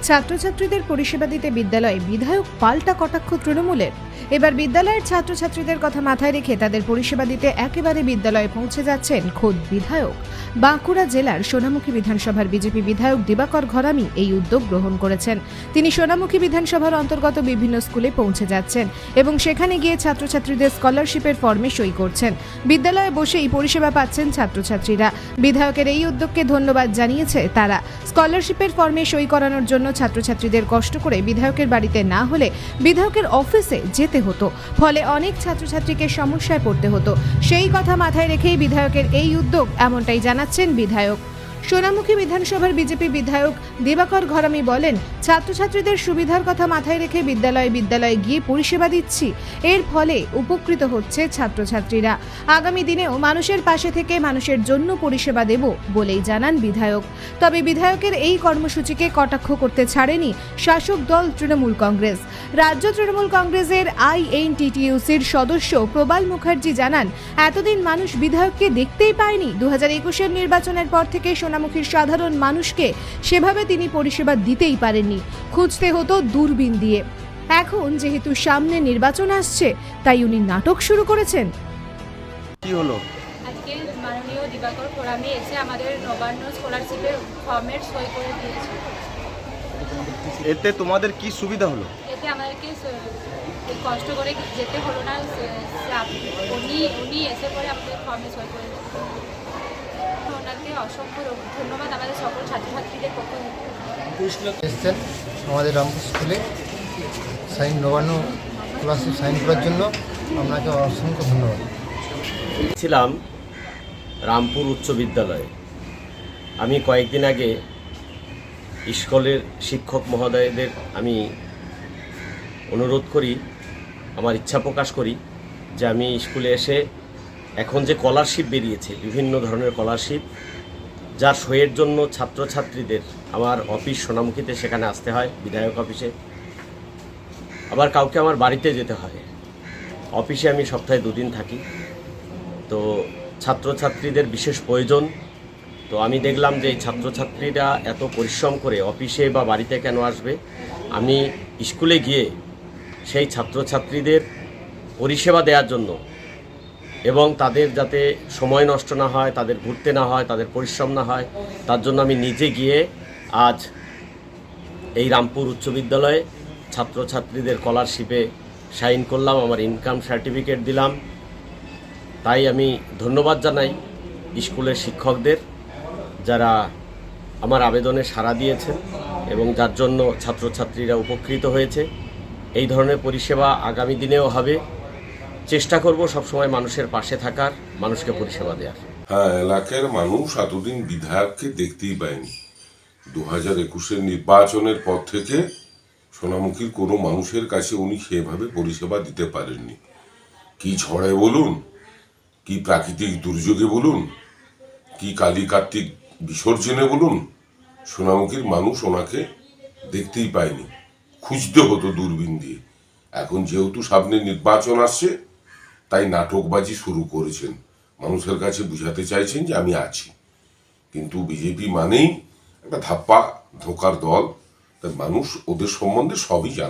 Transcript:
ছাত্রছাত্রীদের পরিষেবা দিতে বিদ্যালয়ে বিধায়ক পাল্টা কটাক্ষ তৃণমূলের। এবার বিদ্যালয়ের ছাত্রছাত্রীদের কথা মাথায় রেখে তাদের পরিষেবা দিতে একেবারে বিদ্যালয়ে পৌঁছে যাচ্ছেন খোদ বিধায়ক। বাঁকুড়া জেলার সোনামুখী বিধানসভার বিজেপি বিধায়ক দিবাকর ঘরামি এই উদ্যোগ গ্রহণ করেছেন। তিনি সোনামুখী বিধানসভার অন্তর্গত বিভিন্ন স্কুলে পৌঁছে যাচ্ছেন এবং সেখানে গিয়ে ছাত্রছাত্রীদের স্কলারশিপের ফর্মে সই করছেন। বিদ্যালয়ে বসেই পরিষেবা পাচ্ছেন ছাত্রছাত্রীরা। বিধায়কের এই উদ্যোগকে ধন্যবাদ জানিয়েছে তারা। স্কলারশিপের ফর্মে সই করানোর জন্য ছাত্রছাত্রীদের কষ্ট করে বিধায়কের বাড়িতে না হলে বিধায়কের অফিসে যেতে হতো, ফলে অনেক ছাত্রছাত্রীকে সমস্যায় পড়তে হতো। সেই কথা মাথায় রেখেই বিধায়কের এই উদ্যোগ, এমনটাই জানাচ্ছেন বিধায়ক। সোনামুখী বিধানসভার বিজেপি বিধায়ক দিবাকর ঘরামি বলেন, ছাত্রছাত্রীদের সুবিধার কথা মাথায় রেখে বিদ্যালয়ে গিয়ে পরিষেবা দিচ্ছি। এর ফলে উপকৃত হচ্ছে ছাত্রছাত্রীরা। আগামী দিনেও মানুষের পাশে থেকে মানুষের জন্য পরিষেবা দেব বলেই জানান বিধায়ক। তবে বিধায়কের এই কর্মসূচিকে কটাক্ষ করতে ছাড়েনি শাসক দল তৃণমূল কংগ্রেস। রাজ্য তৃণমূল কংগ্রেসের INTTUCর সদস্য প্রবাল মুখার্জি জানান, এতদিন মানুষ বিধায়ককে দেখতেই পায়নি। 2021-এর নির্বাচনের পর থেকে সোনামুখীর সাধারণ মানুষকে সেভাবে তিনি পরিষেবা দিতেই পারেননি, খুঁজতে হতো দূরবীন দিয়ে। এখন যেহেতু সামনে নির্বাচন আসছে, তাই উনি নাটক শুরু করেছেন। কি হলো? আজকে মাননীয় দিবাকর ঘরামি এসে আমাদের নবান্ন স্কলারশিপের ফর্মের সই করে দিয়েছে। এতে তোমাদের কি সুবিধা হলো? এতে আমাদেরকে কষ্ট করে যেতে হলো না। উনি এসে পরে আমাদের ফর্মে সই করে দিয়েছে। ওনাকে অসংখ্য ধন্যবাদ আমাদের সকল ছাত্রছাত্রীদের পক্ষ থেকে। এসছেন আমাদের রামপুর স্কুলে নবান্ন স্কলারশিপ সাইন করার জন্য আপনাকে অসংখ্য ধন্যবাদ। ছিলাম রামপুর উচ্চ বিদ্যালয়ে। আমি কয়েকদিন আগে স্কুলের শিক্ষক মহোদয়দের আমি অনুরোধ করি, আমার ইচ্ছা প্রকাশ করি যে আমি স্কুলে এসে এখন যে স্কলারশিপ বেরিয়েছে, বিভিন্ন ধরনের স্কলারশিপ, যার সইয়ের জন্য ছাত্রছাত্রীদের আমার অফিস সোনামুখীতে সেখানে আসতে হয়, বিধায়ক অফিসে। আবার কাউকে আমার বাড়িতে যেতে হয়। অফিসে আমি সপ্তাহে 2 দিন থাকি। তো ছাত্রছাত্রীদের বিশেষ প্রয়োজন। তো আমি দেখলাম যে এই ছাত্রছাত্রীরা এত পরিশ্রম করে অফিসে বা বাড়িতে কেন আসবে, আমি স্কুলে গিয়ে সেই ছাত্রছাত্রীদের পরিষেবা দেওয়ার জন্য এবং তাদের যাতে সময় নষ্ট না হয়, তাদের ঘুরতে না হয়, তাদের পরিশ্রম না হয়, তার জন্য আমি নিজে গিয়ে আজ এই রামপুর উচ্চ বিদ্যালয়ে ছাত্রছাত্রীদের স্কলারশিপে সাইন করলাম, আমার ইনকাম সার্টিফিকেট দিলাম। তাই আমি ধন্যবাদ জানাই স্কুলের শিক্ষকদের, যারা আমার আবেদনে সাড়া দিয়েছেন এবং যার জন্য ছাত্রছাত্রীরা উপকৃত হয়েছে। এই ধরনের পরিষেবা আগামী দিনেও হবে। চেষ্টা করব সবসময় মানুষের পাশে থাকার, মানুষকে পরিষেবা দেওয়ার। হ্যাঁ, এলাকার মানুষ এতদিন বিধায়ককে দেখতেই পায়নি। 2021-এর নির্বাচনের পর থেকে সোনামুখীর কোনো মানুষের কাছে উনি সেভাবে পরিষেবা দিতে পারেননি। কি ঝড়ে বলুন, কি প্রাকৃতিক দুর্যোগে বলুন, কি কালী কার্তিক বিসর্জনে বলুন, সোনামুখীর মানুষ ওনাকে দেখতেই পায়নি, খুঁজতে হতো দূরবীন দিয়ে। এখন যেহেতু সামনে নির্বাচন আসছে, তাই নাটকবাজি শুরু করেছেন। মানুষের কাছে বুঝাতে চাইছেন যে আমি আছি। কিন্তু বিজেপি মানেই একটা ধাপ্পা ধোঁকার দল, তাই মানুষ ওদের সম্বন্ধে সবই জানে।